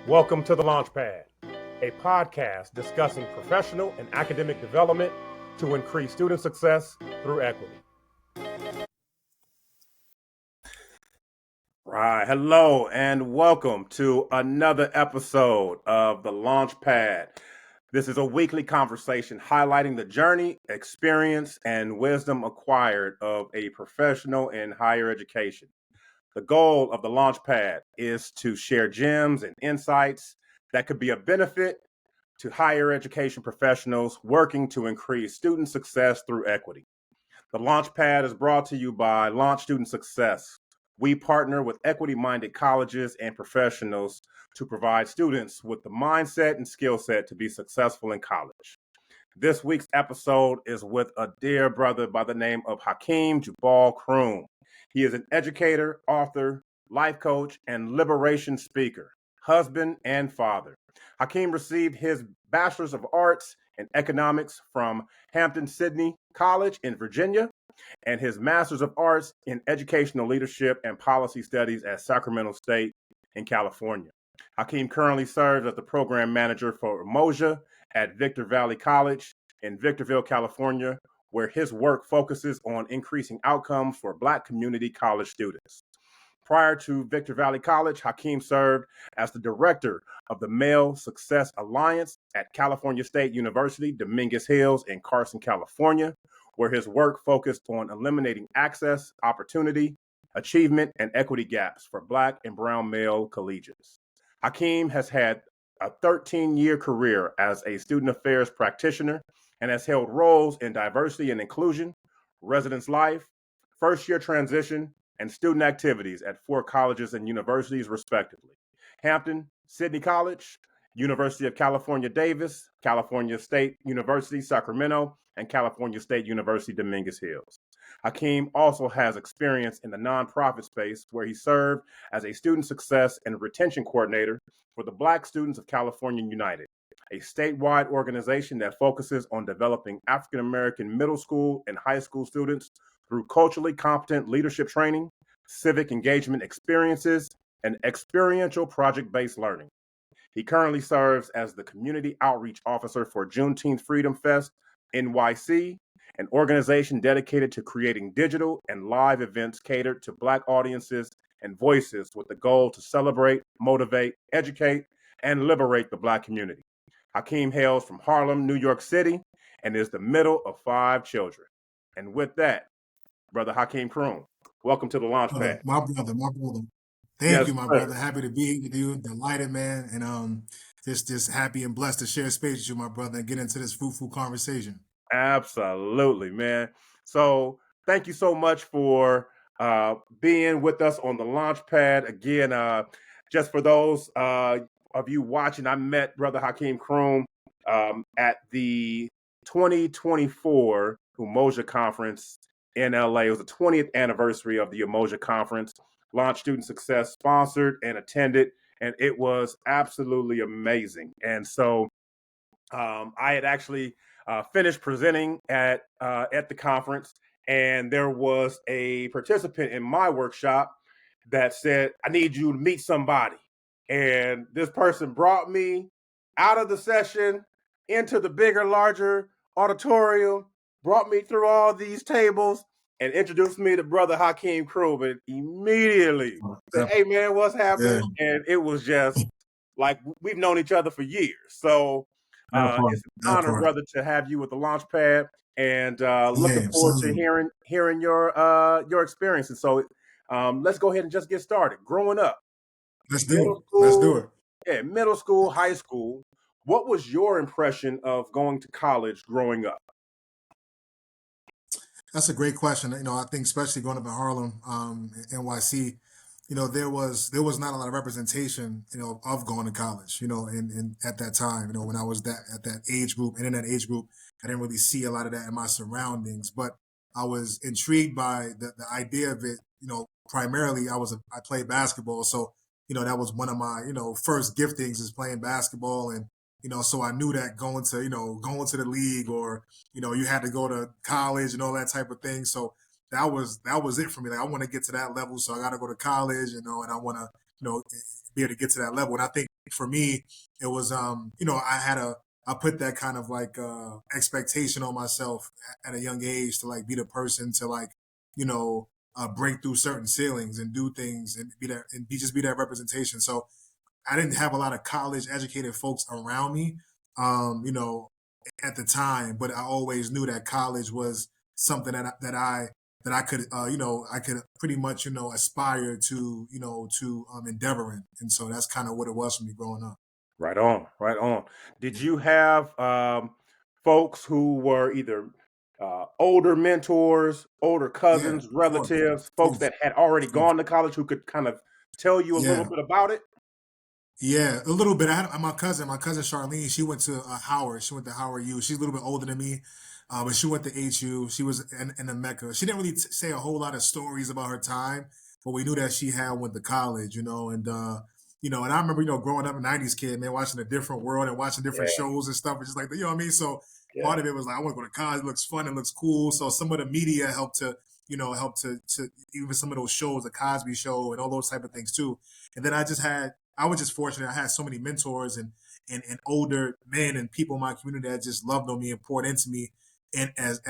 Welcome to the Launchpad, a podcast discussing professional and academic development to increase student success through equity. Right. Hello and welcome to another episode of the Launchpad. This is a weekly conversation highlighting the journey, experience, and wisdom acquired of a professional in higher education. The goal of the Launchpad is to share gems and insights that could be a benefit to higher education professionals working to increase student success through equity. The Launchpad is brought to you by Launch Student Success. We partner with equity-minded colleges and professionals to provide students with the mindset and skill set to be successful in college. This week's episode is with a dear brother by the name of Hakeem Jubal-Croom. He is an educator, author, life coach, and liberation speaker, husband, and father. Hakeem received his Bachelor's of Arts in Economics from Hampton-Sydney College in Virginia and his Master's of Arts in Educational Leadership and Policy Studies at Sacramento State in California. Hakeem currently serves as the program manager for Umoja at Victor Valley College in Victorville, California, where his work focuses on increasing outcomes for Black community college students. Prior to Victor Valley College, Hakeem served as the director of the Male Success Alliance at California State University, Dominguez Hills in Carson, California, where his work focused on eliminating access, opportunity, achievement, and equity gaps for Black and brown male collegiates. Hakeem has had a 13-year career as a student affairs practitioner and has held roles in diversity and inclusion, residence life, first-year transition, and student activities at 4 colleges and universities, respectively: Hampton, Sydney College, University of California, Davis, California State University, Sacramento, and California State University, Dominguez Hills. Hakeem also has experience in the nonprofit space where he served as a student success and retention coordinator for the Black Students of California United, a statewide organization that focuses on developing African American middle school and high school students through culturally competent leadership training, civic engagement experiences, and experiential project-based learning. He currently serves as the Community Outreach Officer for Juneteenth Freedom Fest NYC, an organization dedicated to creating digital and live events catered to Black audiences and voices with the goal to celebrate, motivate, educate, and liberate the Black community. Hakeem hails from Harlem, New York City, and is the middle of 5 children. And with that, Brother Hakeem Croom, welcome to the Launchpad. My brother. Thank Yes, you, my sir. brother. Happy to be with you. Delighted, man. And just happy and blessed to share space with you, my brother, and get into this fruitful conversation. Absolutely, man. So thank you so much for being with us on the Launchpad. Again, just for those of you watching, I met Brother Hakeem Croom at the 2024 Umoja Conference in LA. It was the 20th anniversary of the Umoja Conference. Launch Student Success sponsored and attended, and it was absolutely amazing. And so I had actually finished presenting at the conference, and there was a participant in my workshop that said, "I need you to meet somebody." And this person brought me out of the session into the bigger, larger auditorium, brought me through all these tables, and introduced me to Brother Hakeem Croom. And immediately said, "Hey, man, what's Yeah, happening?" And it was just like we've known each other for years. So that part, it's an that honor, part. brother, to have you with the Launchpad, and looking Same, forward to same. hearing your experiences. So let's go ahead and just get started. Growing up, Let's do it. middle Let's do school, it. middle school, high school. What was your impression of going to college growing up? That's a great question. I think especially growing up in Harlem, NYC, there was not a lot of representation, of going to college, and at that time, when I was that at that age group and in that age group, I didn't really see a lot of that in my surroundings. But I was intrigued by the idea of it. Primarily I played basketball, so that was one of my first giftings is playing basketball, and so I knew that going to the league or you had to go to college and all that type of thing. So that was it for me. Like I want to get to that level, so I got to go to college, and I want to be able to get to that level. And I think for me, it was, I put that kind of like expectation on myself at a young age to like be the person to like, you know, break through certain ceilings and do things and be that and be that representation. So I didn't have a lot of college educated folks around me, um, you know, at the time, but I always knew that college was something that I could, I could pretty much, aspire to, to endeavor in. And so that's kind of what it was for me growing up. Right on, right on. Did you have folks who were either older mentors, older Yeah, cousins, of course. relatives, folks Both, that had already of course. gone to college who could kind of tell you a little Yeah. bit about it? Yeah, a little bit. I had my cousin Charlene. She went to Howard. She went to Howard U. She's a little bit older than me, but she went to HU. She was in the Mecca. She didn't really say a whole lot of stories about her time, but we knew that she had went to college, and I remember, growing up a '90s kid, man, watching a different world and watching different Yeah, shows and stuff, and just like you know what I mean. So yeah, part of it was like I want to go to college. It looks fun. It looks cool. So some of the media helped to, to even some of those shows, the Cosby Show, and all those type of things too. And then I was just fortunate. I had so many mentors and older men and people in my community that just loved on me and poured into me, and as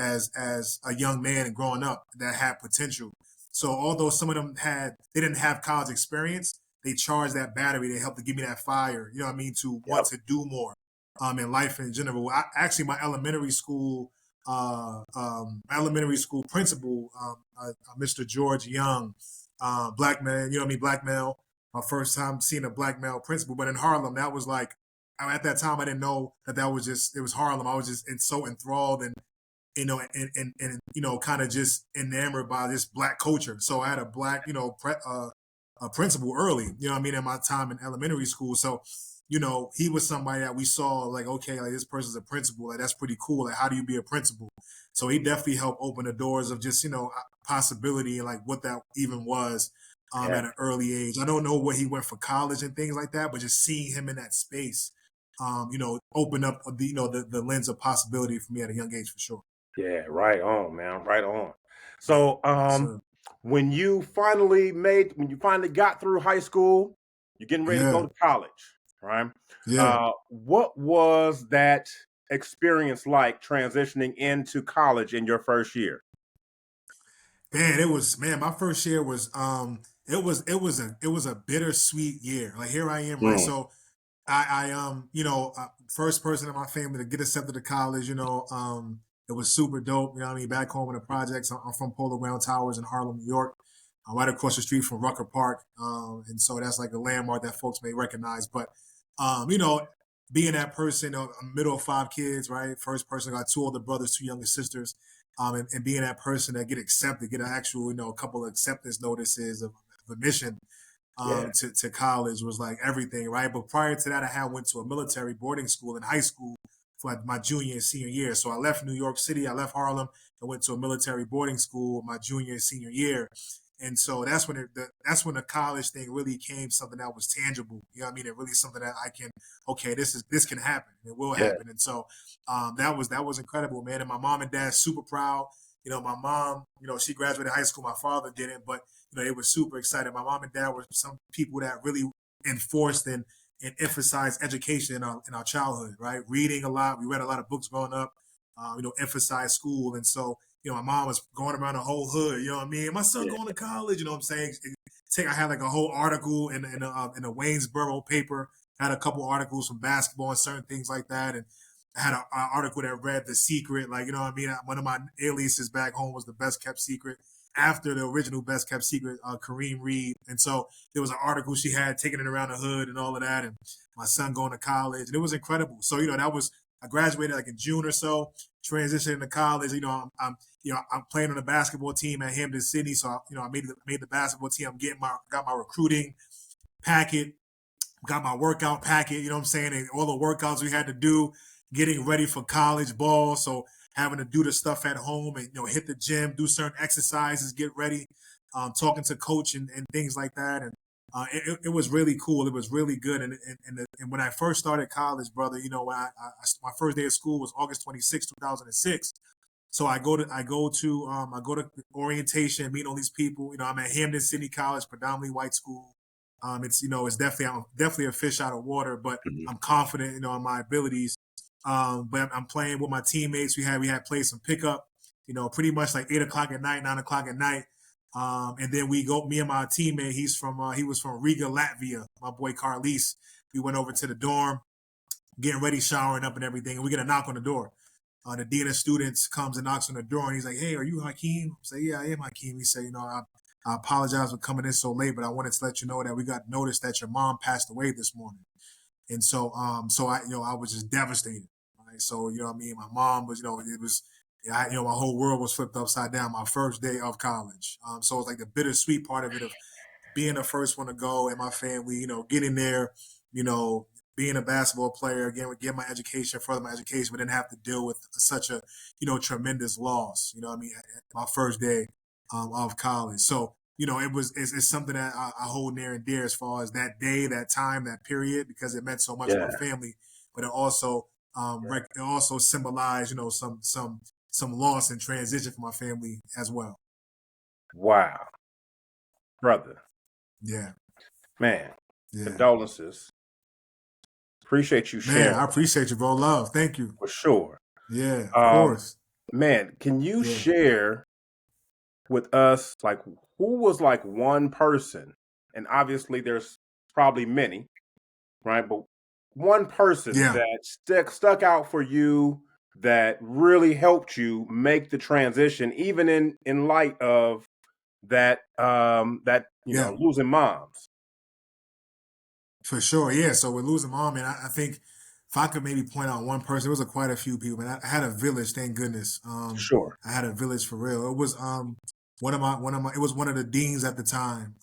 a young man and growing up that had potential. So although some of them they didn't have college experience, they charged that battery. They helped to give me that fire. You know what I mean? To want yep, to do more, in life in general. Actually, my elementary school principal, Mr. George Young, black man. You know what I mean? Black male, my first time seeing a black male principal. But in Harlem, that was like at that time I didn't know that was just it was Harlem. I was just so enthralled and kind of just enamored by this black culture. So I had a black a principal early. You know what I mean? In my time in elementary school, so. He was somebody that we saw like, okay, like this person's a principal. Like that's pretty cool. Like, how do you be a principal? So he definitely helped open the doors of just possibility and like what that even was yeah. at an early age. I don't know where he went for college and things like that, but just seeing him in that space, opened up the lens of possibility for me at a young age for sure. Yeah, right on, man. Right on. So, Yes, sir. when you finally got through high school, you're getting ready to go Yeah, to college, right? yeah. What was that experience like transitioning into college in your first year? Man, my first year was it was a bittersweet year. Like here I am, right? Mm, So first person in my family to get accepted to college, it was super dope. You know what I mean? Back home in the projects, I'm from Polo Ground Towers in Harlem, New York. I'm right across the street from Rucker Park. And so that's like a landmark that folks may recognize. But, being that person, I'm middle of five kids, right? First person, I got two older brothers, two younger sisters. And being that person that get accepted, get an actual, a couple of acceptance notices of admission yeah, to college was like everything, right? But prior to that, I had went to a military boarding school in high school for like my junior and senior year. So I left New York City, I left Harlem, and went to a military boarding school my junior and senior year. And so that's when the college thing really came something that was tangible. You know what I mean? It really something that I can, okay, this can happen. It will yeah, happen. And so that was incredible, man. And my mom and dad super proud. My mom, she graduated high school. My father didn't, but they were super excited. My mom and dad were some people that really enforced and emphasized education in our childhood, right? Reading a lot. We read a lot of books growing up, emphasized school. And so, my mom was going around the whole hood, you know what I mean? My son yeah, going to college, you know what I'm saying? I had like a whole article in a Waynesboro paper, had a couple articles from basketball and certain things like that. And I had an article that read The Secret, like, you know what I mean? One of my aliases back home was The Best Kept Secret after the original Best Kept Secret, Kareem Reed. And so there was an article she had taking it around the hood and all of that. And my son going to college. And it was incredible. So, I graduated like in June or so, transitioning to college. I'm playing on the basketball team at Hampton City. So, I made the basketball team. Got my recruiting packet, got my workout packet, you know what I'm saying? And all the workouts we had to do, getting ready for college ball. So having to do the stuff at home and, hit the gym, do certain exercises, get ready, talking to coach and things like that. And it was really cool. It was really good. And when I first started college, brother, my first day of school was August 26, 2006. So I go to orientation, meet all these people. I'm at Hampton City College, predominantly white school. It's definitely I'm definitely a fish out of water, but Mhm. I'm confident, in my abilities. But I'm playing with my teammates. We had played some pickup, pretty much like 8 o'clock at night, 9 o'clock at night. And then we go, me and my teammate, he was from Riga, Latvia, my boy Carlis. We went over to the dorm, getting ready, showering up and everything, and we get a knock on the door. The dean of students comes and knocks on the door, and he's like, "Hey, are you Hakeem?" I say, "Yeah, I am Hakeem." He said, I apologize for coming in so late, but I wanted to let you know that we got notice that your mom passed away this morning." And so I was just devastated. Right? So, what I mean? My mom was, it was, my whole world was flipped upside down my first day of college. So it was like the bittersweet part of it of being the first one to go and my family, getting there, you know, being a basketball player, again, get my education, further my education, but then have to deal with such a, tremendous loss, at my first day of college. So, it's something that I hold near and dear as far as that day, that time, that period, because it meant so much to my Yeah. family, but it also symbolized, some loss and transition for my family as well. Wow, brother, Yeah. man, Yeah. condolences. Appreciate you Man, sharing I appreciate you, bro. Love. Thank you. for sure. Yeah, of Um, course. man, can you Yeah. share with us like who was like one person? And obviously, there's probably many, right? But one person Yeah. that stuck out for you that really helped you make the transition, even in light of that Yeah. losing moms. For sure. Yeah. So with losing mom, and I think if I could maybe point out one person, it was quite a few people, man. I had a village, thank goodness. Sure. I had a village for real. It was it was one of the deans at the time.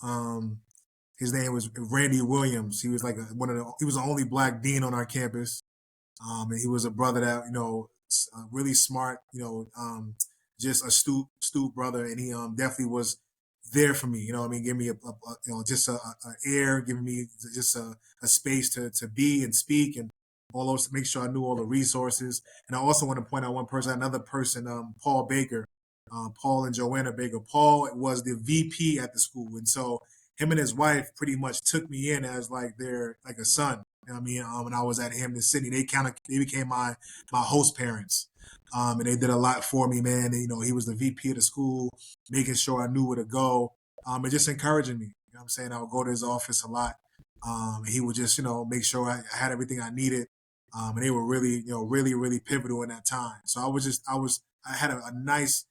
His name was Randy Williams. He was like he was the only black dean on our campus. And he was a brother that really smart, just astute brother, and he definitely was there for me. I mean, give me just a air, giving me just a space to be and speak and all those to make sure I knew all the resources. And I also want to point out another person, Paul Baker, Paul and Joanna Baker. Paul was the VP at the school, and so him and his wife pretty much took me in as like their like a son. You know what I mean? When I was at Hampton Sydney, they became my host parents. And they did a lot for me, man. And, he was the VP of the school, making sure I knew where to go, and just encouraging me. You know what I'm saying? I would go to his office a lot. And he would just, make sure I had everything I needed. And they were really, really, really pivotal in that time. So I had a nice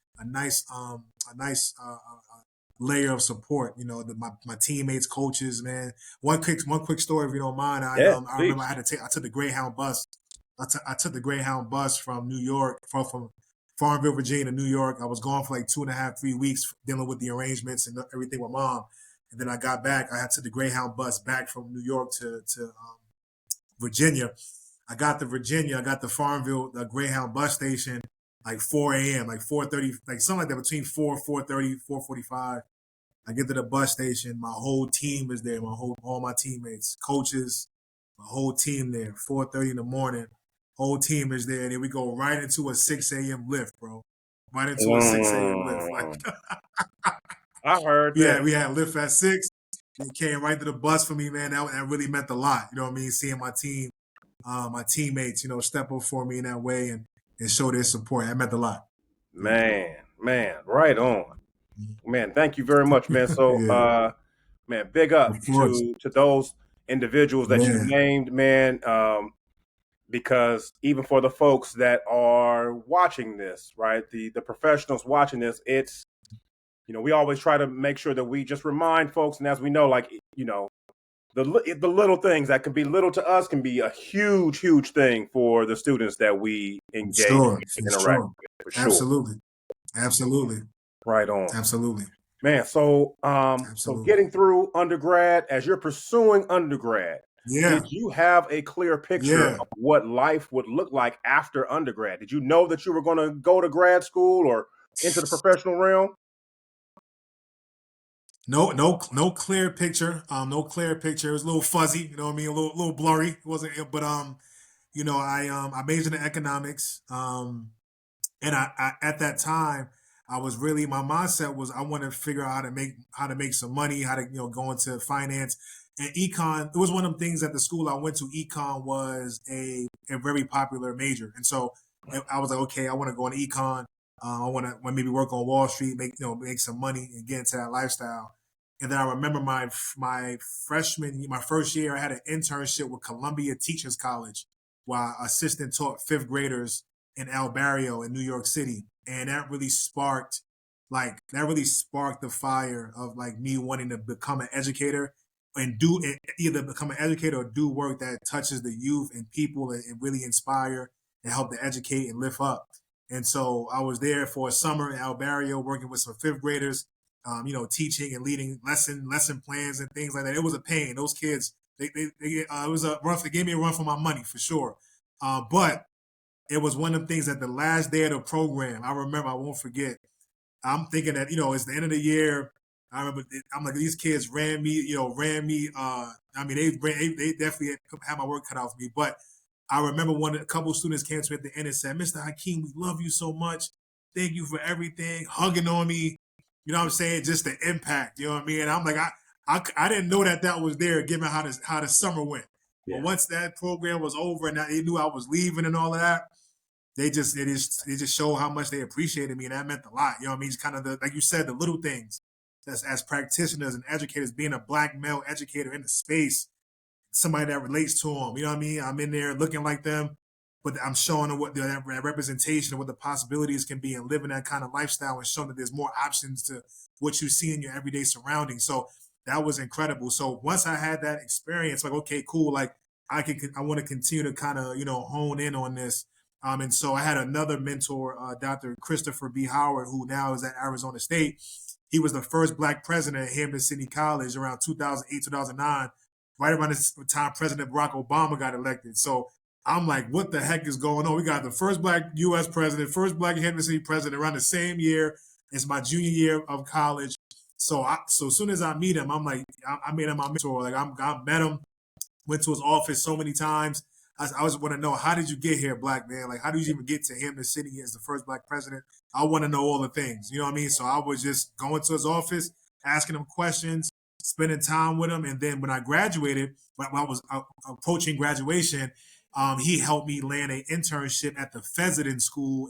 layer of support. My teammates, coaches, man. One quick story, if you don't mind. Yeah, I remember please. I took the Greyhound bus. I took the Greyhound bus from New York, from Farmville, Virginia to New York. I was gone for like 2.5, 3 weeks dealing with the arrangements and everything with mom. And then I got back. I had to the Greyhound bus back from New York to Virginia. I got to Virginia. I got to Farmville, the Greyhound bus station, like 4 a.m., like 4:30, like something like that, between 4:30, 4:45. I get to the bus station. My whole team is there. All my teammates, coaches, my whole team there. 4:30 in the morning. Whole team is there. And then we go right into a 6 a.m. lift, bro. Right into a 6 a.m. lift. Like Mm, I heard that. we had lift at 6. It came right to the bus for me, man. That really meant a lot. You know what I mean? Seeing my team, my teammates, step up for me in that way and show their support. That meant a lot. Yeah. Man, right on. Man, thank you very much, man. So Yeah. man, big up Of course. to those individuals that you Yeah. named, man. Because even for the folks that are watching this, right, the professionals watching this, it's we always try to make sure that we just remind folks, and as we know, like the little things that can be little to us can be a huge thing for the students that we For engage sure. with, For interact sure. with, for sure. Absolutely. Absolutely. Right on. Absolutely. Man, so Absolutely. getting through undergrad, as you're pursuing undergrad, did Yeah. you have a clear picture Yeah. of what life would look like after undergrad? Did you know that you were going to go to grad school or into the professional realm? No clear picture. No clear picture. It was a little fuzzy, you know what I mean? A little blurry. It wasn't, but I majored in economics. And I at that time I was really, my mindset was I want to figure out how to make some money, how to go into finance, And econ, it was one of them things at the school I went to. Econ was a very popular major, and so I was like, okay, I want to go into econ. I want to maybe work on Wall Street, make some money, and get into that lifestyle. And then I remember my first year, I had an internship with Columbia Teachers College, where I assistant taught fifth graders in El Barrio in New York City, and that really sparked the fire of like me wanting to become an educator and do either become an educator or do work that touches the youth and people and really inspire and help to educate and lift up. And so I was there for a summer in El Barrio working with some fifth graders, teaching and leading lesson plans and things like that. It was a pain. Those kids, it was a rough. They gave me a run for my money for sure. But it was one of the things at the last day of the program. I remember, I won't forget. I'm thinking that it's the end of the year. I remember I'm like, these kids ran me. I mean, they definitely had my work cut out for me. But I remember a couple of students came to me at the end and said, "Mr. Hakeem, we love you so much. Thank you for everything." Hugging on me, you know what I'm saying? Just the impact, you know what I mean? And I'm like, I didn't know that was there, given how the summer went. But Yeah. once that program was over and they knew I was leaving and all of that, they just show how much they appreciated me, and that meant a lot. You know what I mean? It's kind of like you said, the little things. As practitioners and educators, being a black male educator in the space, somebody that relates to them. You know what I mean? I'm in there looking like them, but I'm showing them what that representation of what the possibilities can be and living that kind of lifestyle and showing that there's more options to what you see in your everyday surroundings. So that was incredible. So once I had that experience, like, okay, cool. Like I want to continue to kind of, hone in on this. And so I had another mentor, Dr. Christopher B. Howard, who now is at Arizona State. He was the first black president at Hampton City College around 2008, 2009, right around the time President Barack Obama got elected. So I'm like, what the heck is going on? We got the first black U.S. president, first black Hampton City president around the same year as my junior year of college. So as soon as I meet him, I'm like, I made him my mentor. Like I met him, went to his office so many times. I just want to know, how did you get here, black man? Like, how did you even get to Hampton City as the first black president? I want to know all the things. You know what I mean? So I was just going to his office, asking him questions, spending time with him. And then when I graduated, when I was approaching graduation, he helped me land an internship at the Fessenden School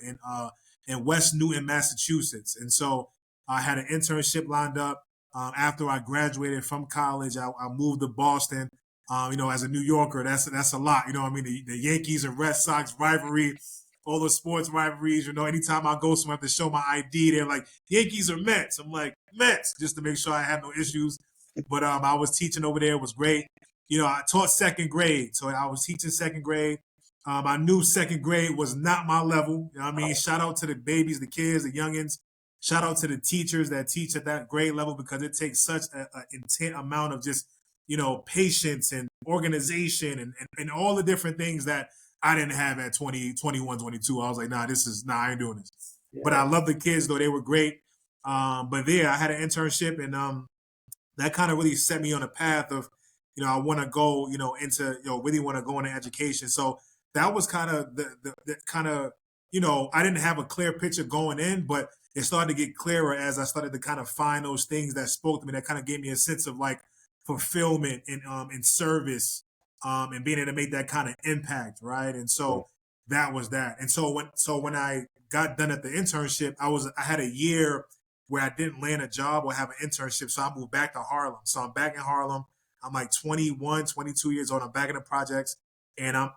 in West Newton, Massachusetts. And so I had an internship lined up. After I graduated from college, I moved to Boston. As a New Yorker, that's a lot. You know what I mean? The Yankees and Red Sox rivalry, all the sports rivalries. Anytime I go somewhere, I have to show my ID. They're like, Yankees or Mets? I'm like, Mets, just to make sure I have no issues. But I was teaching over there. It was great. I taught second grade. So I was teaching second grade. I knew second grade was not my level. You know what I mean? Shout out to the babies, the kids, the youngins. Shout out to the teachers that teach at that grade level, because it takes such an intense amount of just patience and organization and all the different things that I didn't have at 20, 21, 22. I was like, I ain't doing this. Yeah. But I love the kids, though. They were great. But yeah, I had an internship, and that kind of really set me on a path of, I want to go, really want to go into education. So that was kind of the kind of, I didn't have a clear picture going in, but it started to get clearer as I started to kind of find those things that spoke to me, that kind of gave me a sense of like fulfillment and service, and being able to make that kind of impact, right? And so that was that. And so when I got done at the internship, I had a year where I didn't land a job or have an internship, so I moved back to Harlem. So I'm back in Harlem. I'm like 21, 22 years old. I'm back in the projects, and I'm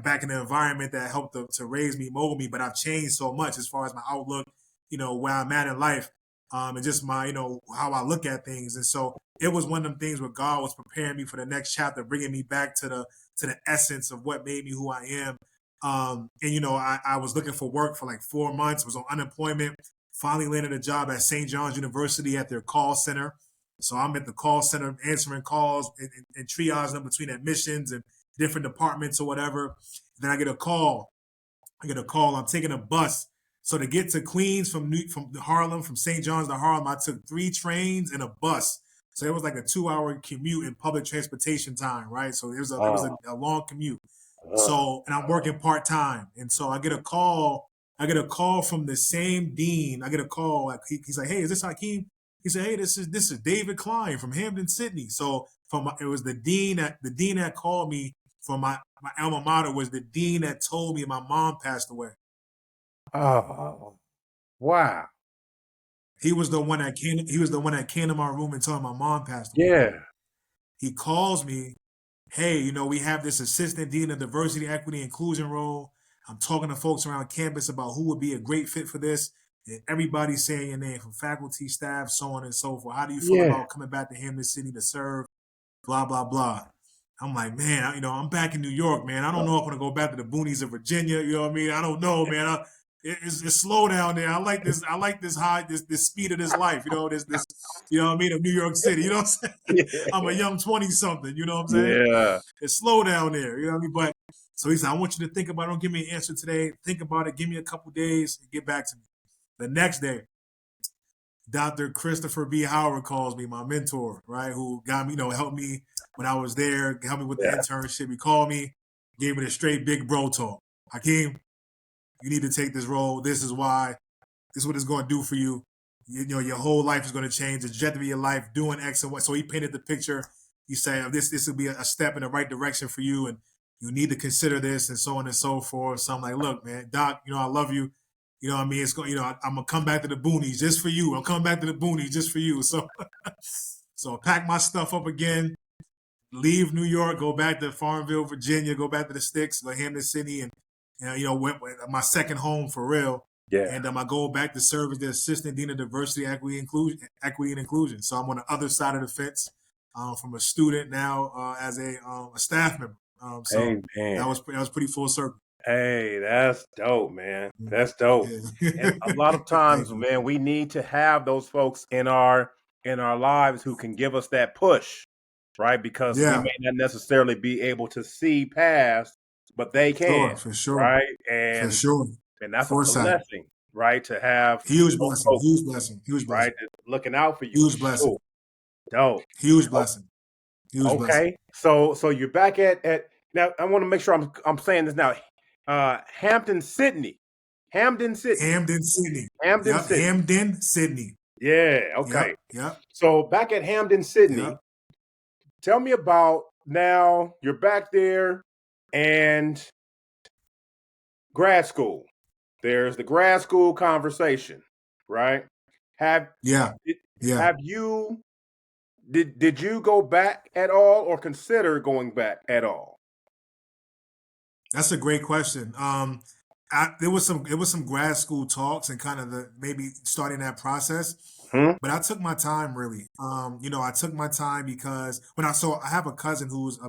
back in the environment that helped to raise me, mold me. But I've changed so much as far as my outlook, where I'm at in life, and just my, how I look at things. And so it was one of them things where God was preparing me for the next chapter, bringing me back to the essence of what made me who I am. And I was looking for work for like 4 months, was on unemployment, finally landed a job at St. John's University at their call center. So I'm at the call center answering calls and triaging them between admissions and different departments or whatever. Then I get a call. I'm taking a bus. So to get to Queens from Harlem, from St. John's to Harlem, I took 3 trains and a bus. So it was like a 2-hour commute in public transportation time, right? So it was a long commute. So, and I'm working part-time. And so I get a call from the same dean. I get a call, like he's like, "Hey, is this Hakeem?" He said, "Hey, this is David Klein from Hampton, Sydney." So it was the dean that called me from my alma mater was the dean that told me my mom passed away. Oh, wow. He was the one that came. He was the one that came to my room and told me my mom passed away. Yeah. He calls me, hey, we have this assistant dean of diversity, equity, inclusion role. I'm talking to folks around campus about who would be a great fit for this. And everybody's saying your name, from faculty, staff, so on and so forth. How do you feel Yeah. about coming back to Hampton City to serve? Blah, blah, blah. I'm like, man, I'm back in New York, man. I don't know if I'm gonna go back to the boonies of Virginia. You know what I mean? I don't know, man. It's slow down there. I like this. I like this high, this speed of this life. This. You know what I mean? Of New York City. You know what I'm saying? I'm a Yeah. young 20-something. You know what I'm saying? Yeah. It's slow down there. You know what I mean? But so he said, I want you to think about it. Don't give me an answer today. Think about it. Give me a couple days and get back to me. The next day, Dr. Christopher B. Howard calls me, my mentor, right? Who got me, helped me when I was there, helped me with the Yeah. internship. He called me, gave me the straight big bro talk. Hakeem, you need to take this role. This is why. This is what it's going to do for you. Your whole life is going to change. The trajectory of your life, doing X and Y. So he painted the picture. He said, this will be a step in the right direction for you, and you need to consider this, and so on and so forth. So I'm like, look, man, Doc, I love you. You know what I mean? It's going, I'm gonna come back to the boonies just for you. I'm coming back to the boonies just for you. So, so I pack my stuff up again, leave New York, go back to Farmville, Virginia, go back to the sticks, go Hampton City, and went my second home for real. Yeah. And I go back to serve as the assistant dean of diversity, equity, and inclusion. So I'm on the other side of the fence, from a student now as a staff member. So Amen. that was pretty full circle. Hey, that's dope, man. That's dope. Yeah. And a lot of times, Thank you. man, we need to have those folks in our lives who can give us that push, right? Because we Yeah, may not necessarily be able to see past, but they can, sure, for sure, right? for And sure. that's a Foresight, blessing, right? To have huge those blessing, folks, huge blessing, huge right, blessing, looking out for you for huge blessing, sure. Dope. huge blessing, huge blessing. Okay. So you're back at now. I want to make sure I'm saying this now. Hampton, Sydney. Hamden, Sydney. Hamden, Sydney. Hamden, Yep, Sydney. Hamden, Sydney. Yeah. Yep, Okay. yep, So back at Hamden, Sydney. yep. Tell me about now. You're back there, and grad school. There's the grad school conversation, right? Have Yeah, yeah. have you did you go back at all or consider going back at all? That's a great question. There was some grad school talks and kind of maybe starting that process, Hmm? but I took my time really. I took my time because I have a cousin who's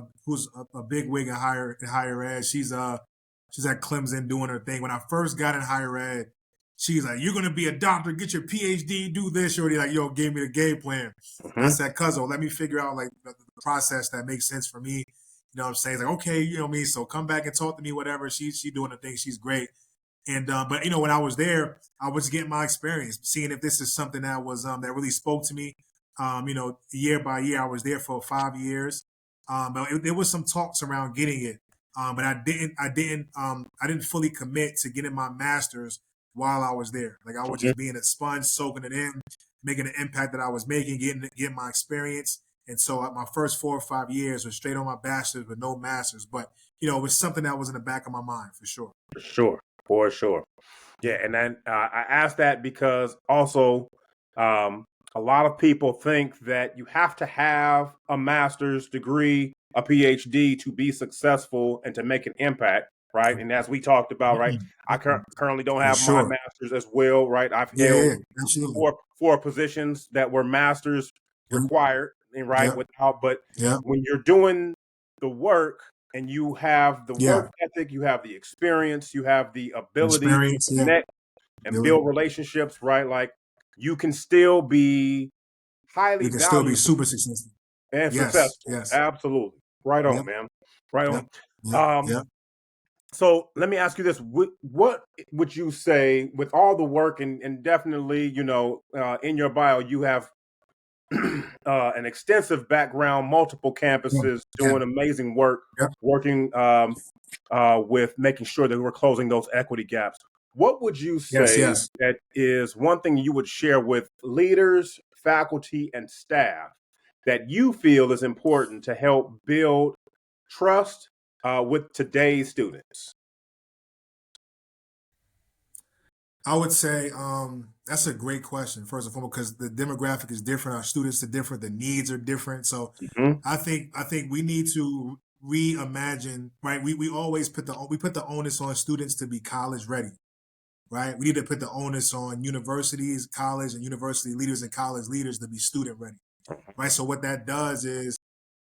a big wig in higher ed. She's at Clemson doing her thing. When I first got in higher ed, she's like, "You're gonna be a doctor, get your PhD, do this." She already like, gave me the game plan. And I Hmm. said, "Cousin, let me figure out like the process that makes sense for me." You know what I'm saying? It's like, okay, you know what I mean? So come back and talk to me, whatever. She doing the thing. She's great. And but when I was there, I was getting my experience, seeing if this is something that was that really spoke to me. Year by year, I was there for 5 years. But there was some talks around getting it. But I didn't fully commit to getting my master's while I was there. Like I was Hmm. just being a sponge, soaking it in, making the impact that I was making, getting my experience. And so my first 4 or 5 years was straight on my bachelor's with no master's. But it was something that was in the back of my mind for sure. For sure. For sure. Yeah, and then I asked that because also um, a lot of people think that you have to have a master's degree, a PhD to be successful and to make an impact, right? And as we talked about, right, Mm-mm, I mm-mm. currently don't For have my sure. master's as well, right? I've Yeah, yeah, held yeah, absolutely. four positions that were masters Yep, required, right? yep, Without, but yep. when you're doing the work and you have the Yeah. work ethic, you have the experience, you have the ability to Experience, yeah. connect and Really. build relationships, right? Like you can still be highly You can still be valuable super successful. and Yes, successful. yes. Absolutely. Right on, Yep, man. Right yep, on. yep, Um, yep. so let me ask you this. What would you say with all the work and definitely, in your bio, you have an extensive background, multiple Yeah, campuses, yeah, doing amazing work, yep. working with making sure that we're closing those equity gaps. What would you Yes, say yes. that is one thing you would share with leaders, faculty, and staff that you feel is important to help build trust with today's students? I would say that's a great question, first and foremost, because the demographic is different. Our students are different. The needs are different. So Mm-hmm. I think we need to reimagine. Right, we always put the onus on students to be college ready. Right, we need to put the onus on universities, college, and university leaders and college leaders to be student ready. Right, so what that does is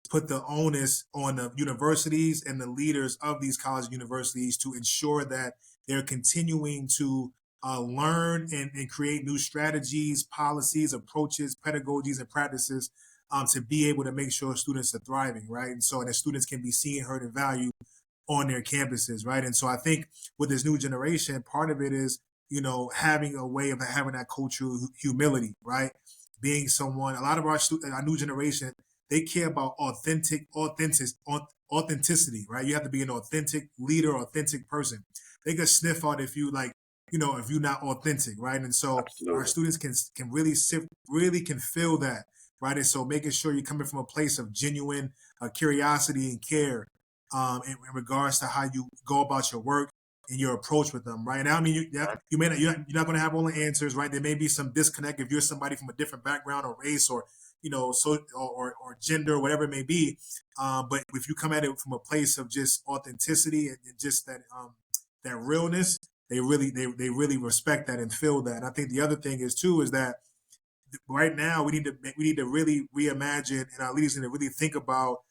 put the onus on the universities and the leaders of these college universities to ensure that they're continuing to learn and create new strategies, policies, approaches, pedagogies, and practices to be able to make sure students are thriving, right? And so that students can be seen, heard, and valued on their campuses, right? And so I think with this new generation, part of it is, having a way of having that cultural humility, right? Being someone, a lot of our new generation, they care about authenticity, right? You have to be an authentic leader, authentic person. They can sniff out if you like, if you're not authentic, right? And so our Absolutely. students can really really can feel that, right? And so making sure you're coming from a place of genuine curiosity and care in regards to how you go about your work and your approach with them, right? Now, I mean, you may not, you're not going to have all the answers, right? There may be some disconnect if you're somebody from a different background or race or or gender, or whatever it may be. But if you come at it from a place of just authenticity and just that realness, they really respect that and feel that. And I think the other thing is too is that right now we need to really reimagine, and our leaders need to really think about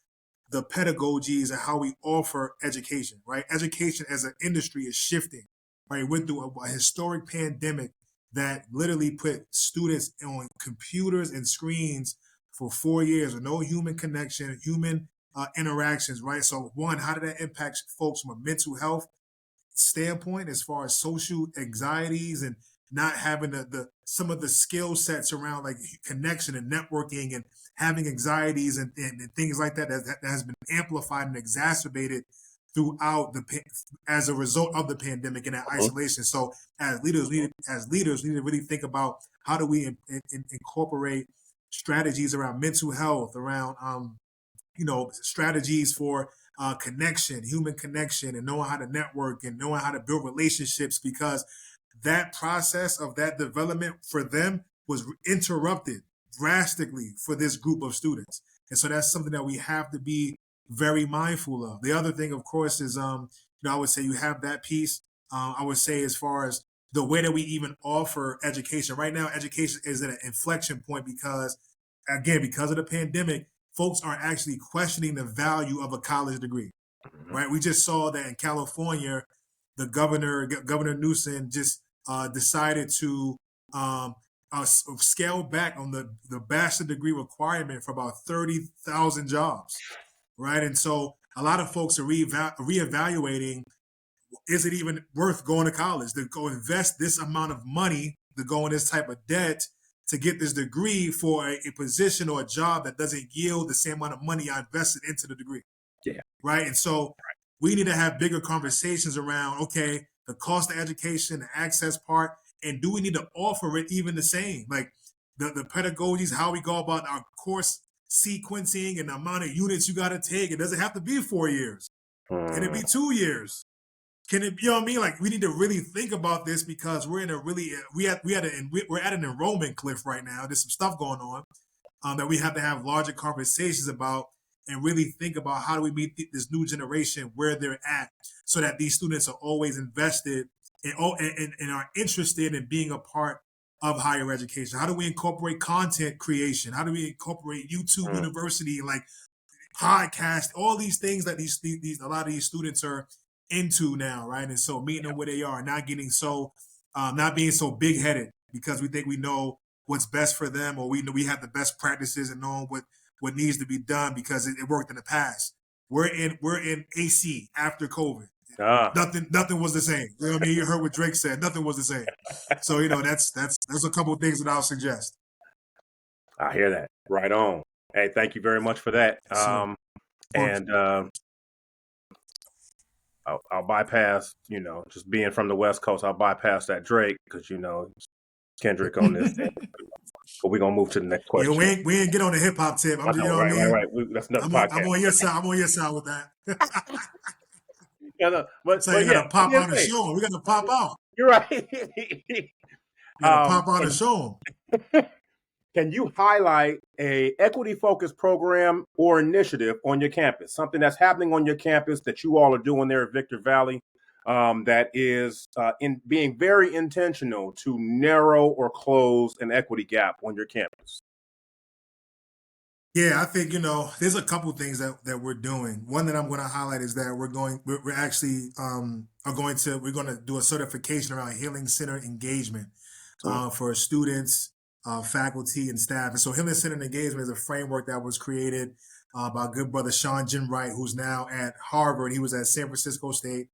the pedagogies and how we offer education, right? Education as an industry is shifting, right? We went through a historic pandemic that literally put students on computers and screens for 4 years with no human connection, human interactions, right? So, one, how did that impact folks from a mental health standpoint as far as social anxieties and not having the some of the skill sets around like connection and networking and having anxieties and things like that has been amplified and exacerbated throughout as a result of the pandemic and that Mhm. isolation. So as leaders we need to really think about how do we incorporate strategies around mental health, around strategies for connection, human connection, and knowing how to network and knowing how to build relationships, because that process of that development for them was interrupted drastically for this group of students. And so that's something that we have to be very mindful of. The other thing, of course, is I would say you have that piece. I would say as far as the way that we even offer education right now, education is at an inflection point because, again, because of the pandemic, folks are actually questioning the value of a college degree, Mhm. right? We just saw that in California, the Governor Newsom, just decided to scale back on the bachelor degree requirement for about 30,000 jobs, right? And so a lot of folks are reevaluating, is it even worth going to college to go invest this amount of money to go in this type of debt to get this degree for a position or a job that doesn't yield the same amount of money I invested into the degree, Yeah. right? And so we need to have bigger conversations around, okay, the cost of education, the access part, and do we need to offer it even the same? Like the pedagogies, how we go about our course sequencing and the amount of units you got to take. It doesn't have to be 4 years. Can it Mm. be 2 years? Can it, you know what I mean? Like we need to really think about this because we're in a really we're at an enrollment cliff right now. There's some stuff going on that we have to have larger conversations about and really think about how do we meet this new generation where they're at, so that these students are always invested and are interested in being a part of higher education. How do we incorporate content creation? How do we incorporate YouTube Mm. University, like podcast, all these things that these a lot of these students are into now, right? And so meeting them where they are, not getting so, not being so big headed because we think we know what's best for them, or we know we have the best practices and knowing what needs to be done because it worked in the past. We're in AC after COVID. Ah, Nothing was the same. You know what I mean? You heard what Drake said. Nothing was the same. So that's a couple of things that I'll suggest. I hear that. Right on. Hey, thank you very much for that. So, of course. And I'll bypass, just being from the West Coast, I'll bypass that Drake because, Kendrick on this. But we're gonna move to the next Yeah, question. we ain't get on the hip hop tip. I You know, know what I right, right, mean? right. That's another I'm podcast. on your side. I'm on your side with that. Yeah, no, So but you yeah, gotta I pop did out and say show 'em. We gotta pop out. you're right. You gotta pop out and Can show them. can you highlight a equity focused program or initiative on your campus? Something that's happening on your campus that you all are doing there at Victor Valley, that is in being very intentional to narrow or close an equity gap on your campus. Yeah, I think there's a couple things that we're doing. One that I'm going to highlight is that we're actually we're going to do a certification around healing center engagement Excellent. for students, faculty, and staff. And so, healing center engagement is a framework that was created by good brother Sean Jim Wright, who's now at Harvard. He was at San Francisco State.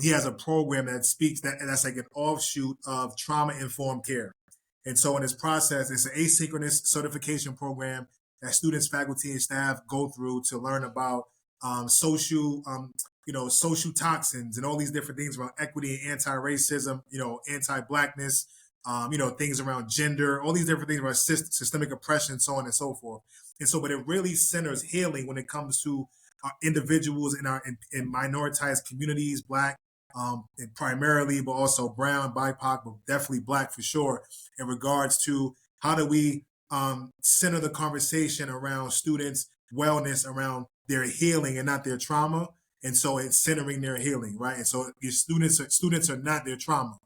He has a program that speaks that's like an offshoot of trauma informed care. And so in this process, it's an asynchronous certification program that students, faculty, and staff go through to learn about social toxins and all these different things around equity and anti-racism, anti-blackness, things around gender, all these different things around systemic oppression, so on and so forth. And so, but it really centers healing when it comes to individuals in minoritized communities, black, and primarily, but also brown, BIPOC, but definitely black for sure, in regards to how do we center the conversation around students' wellness, around their healing and not their trauma. And so it's centering their healing, right? And so your students are not their trauma.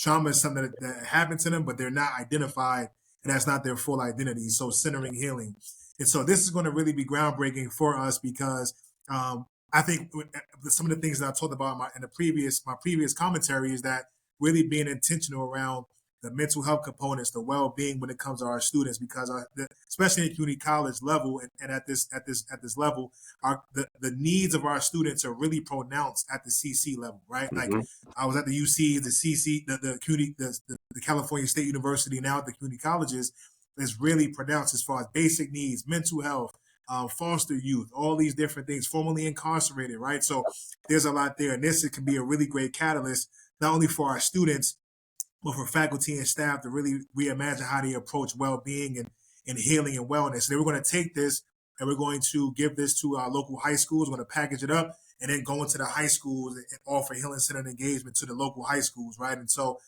Trauma is something that happened to them, but they're not identified, and that's not their full identity. So centering healing. And so this is going to really be groundbreaking for us because I think some of the things that I talked about in my previous commentary is that really being intentional around the mental health components, the well-being when it comes to our students, because especially in community college level and at this level, the needs of our students are really pronounced at the CC level, right? Like Hmm. I was at the UC, the CC, the community, the California State University, now at the community colleges, is really pronounced as far as basic needs, mental health, foster youth, all these different things, formerly incarcerated, right? So there's a lot there, and this can be a really great catalyst not only for our students but for faculty and staff to really reimagine how they approach well-being and healing and wellness. So we're going to take this and we're going to give this to our local high schools. We're going to package it up and then go into the high schools and offer healing center engagement to the local high schools, right? And so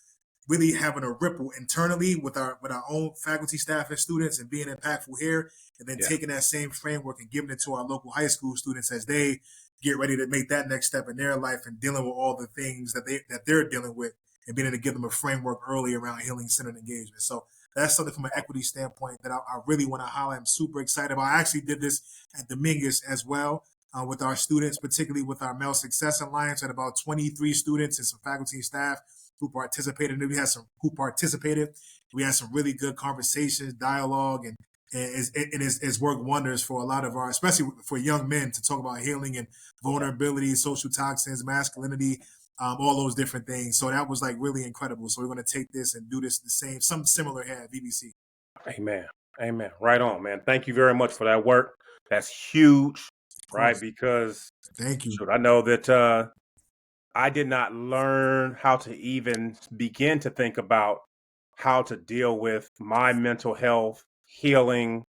really having a ripple internally with our own faculty, staff, and students, and being impactful here, and then Yeah. taking that same framework and giving it to our local high school students as they get ready to make that next step in their life and dealing with all the things that they're dealing with, and being able to give them a framework early around healing centered engagement. So that's something from an equity standpoint that I really want to highlight. I'm super excited about. I actually did this at Dominguez as well. With our students, particularly with our Male Success Alliance, had about 23 students and some faculty and staff who participated. And we had some who participated. We had some really good conversations, dialogue, and it's worked wonders for a lot of our, especially for young men, to talk about healing and vulnerability, social toxins, masculinity, all those different things. So that was like really incredible. So we're going to take this and do this the same, something similar here at VBC. Amen. Amen. Right on, man. Thank you very much for that work. That's huge, Of right? course. Because Thank you. shoot, I know that I did not learn how to even begin to think about how to deal with my mental health, healing,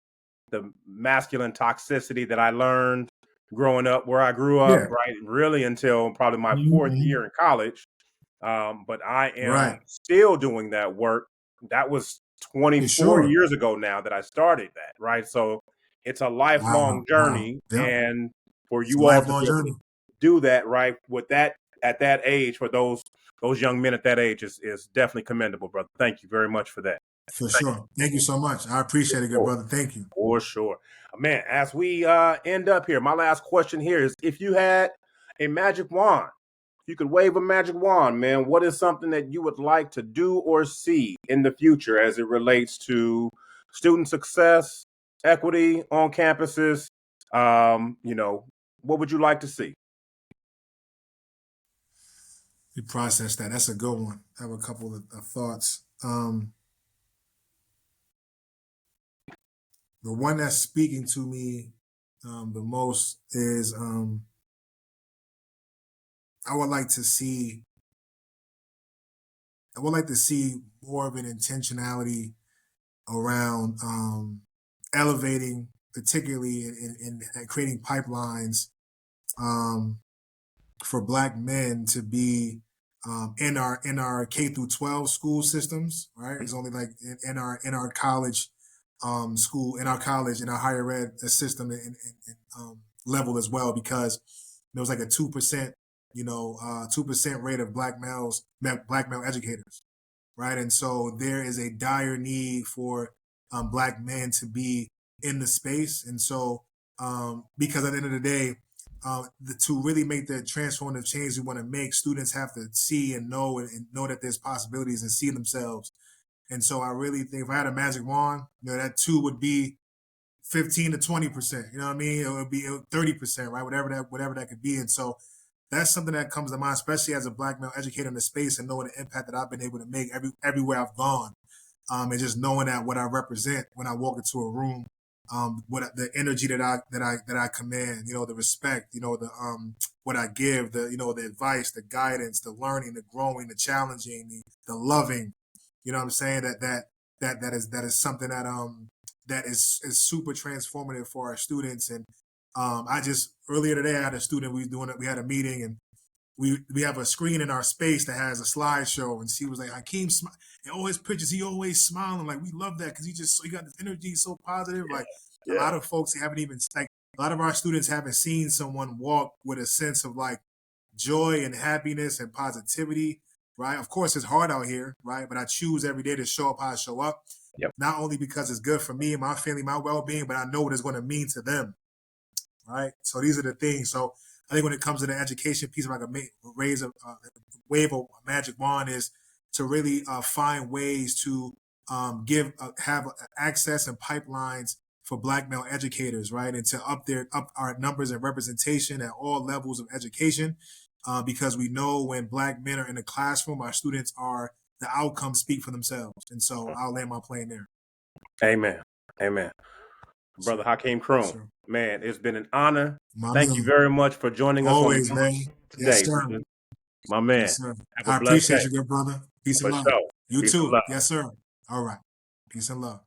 the masculine toxicity that I learned growing up where I grew up, Yeah. right? Really until probably my fourth Mm-hmm. year in college. But I am Right. still doing that work. That was For 24 sure. years ago now that I started that, right? So it's a lifelong Wow. Wow. journey. Yep. And for It's a you all to lifelong be able to journey. do that, right, with that at that age, for those young men at that age is definitely commendable, brother. Thank you very much for that. For Thank sure. Thank you so much. I you. appreciate it, good brother. Thank you. For sure. Man, as we end up here, my last question here is, if you had a magic wand, you could wave a magic wand, man, what is something that you would like to do or see in the future as it relates to student success, equity on campuses? What would you like to see? You process that. That's a good one. I have a couple of thoughts. The one that's speaking to me the most is I would like to see I would like to see more of an intentionality around elevating, particularly in creating pipelines um, for Black men to be in our K through 12 school systems. Right, it's only like in our college school, in our higher ed system level as well, because there was like a 2%, 2% rate of black male educators, right? And so there is a dire need for Black men to be in the space. And so, because at the end of the day, to really make the transformative change we want to make, students have to see and know that there's possibilities and see themselves. And so I really think if I had a magic wand, that two would be 15 to 20%. You know what I mean? It would be 30%, right? Whatever that could be. And so that's something that comes to mind, especially as a Black male educator in the space, and knowing the impact that I've been able to make everywhere I've gone, and just knowing that what I represent when I walk into a room, what the energy that I command, the respect, what I give, the advice, the guidance, the learning, the growing, the challenging, the loving, you know what I'm saying, that is something that is super transformative for our students. And I just earlier today I had a student, we had a meeting, and we have a screen in our space that has a slideshow, and she was like, Hakeem, in all his pictures, he always smiling. Like, we love that because he got this energy, so positive. Like, a Yeah. lot of folks haven't even, like, a lot of our students haven't seen someone walk with a sense of like joy and happiness and positivity, right? Of course, it's hard out here, right? But I choose every day to show up how I show up, Yep. not only because it's good for me and my family, my well-being, but I know what it's going to mean to them, right? So these are the things. So I think when it comes to the education piece, if I could wave a magic wand, is to really find ways to have access and pipelines for Black male educators, right, and to up our numbers and representation at all levels of education, because we know when Black men are in the classroom, our students are the outcomes speak for themselves. And so I'll land my plane there. Amen. Amen. Brother Hakeem Croom, Sure. man, it's been an honor. My Thank you man. very much for joining us on the Always, man. Yes, today, sir. brother. My man, Yes, sir. have a I blessed appreciate day. you, good brother. Peace and For love. sure. You Peace and too. love. Yes, sir. All right. Peace and love.